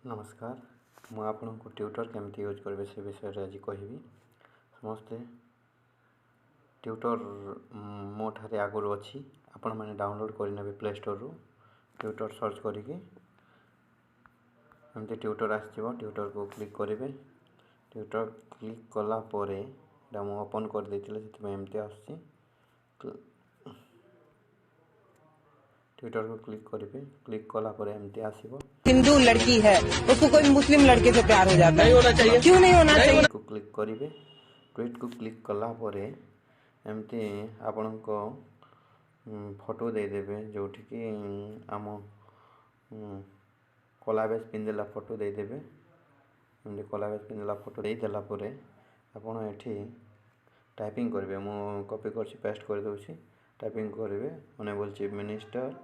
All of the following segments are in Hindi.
नमस्कार मु आपको ट्यूटर केमती यूज करेंगे से विषय आज कहबी समस्ते ट्यूटर मो ठारे आगुरी अच्छी आपण मैंने डाउनलोड करने प्ले स्टोर रु ट्यूटर सर्च करके एमती ट्यूटर आसो ट्यूटर को क्लिक करेंगे। ट्यूटर क्लिक कला परे मु ओपन कर देती से एमती आसुची ट्विटर को क्लिक करेंगे। क्लिक कला पर एमती आसीबो। हिंदू लड़की है उसको कोई मुस्लिम लड़के से प्यार हो जाता है, नहीं होना चाहिए, क्यों नहीं होना चाहिए। को क्लिक करेंगे। ट्वीट को क्लिक कला पर एमती आपण को फोटो देदेवे जोठी कि आम कलाबेज पिंधेला फोटो देदेवे। एमती कलाबेज पिंधेला फोटो देदेला परे आपण एठी टाइपिंग करेंगे। मु कॉपी कर पेस्ट कर दूसरी टाइपिंग करेंगे। Honourable chief minister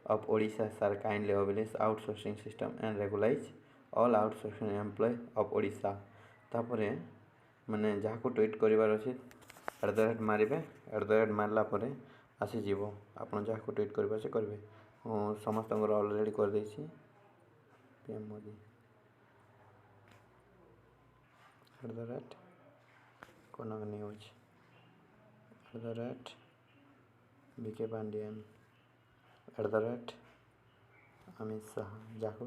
of Odisha sir kindly establish outsourcing system and regularize all outsourcing employee of Odisha। तापरे माने जहाँ को ट्वीट करिवार अछि @ मारिबे @ मारला परे आसी जीवो आपण जहाँ को ट्वीट करिबा से करबे। समस्त ऑलरेडी कर देछि पीएम मोदी @ कोनग न्यूज @ बीके पांडियन @ अमित शाह जहाँ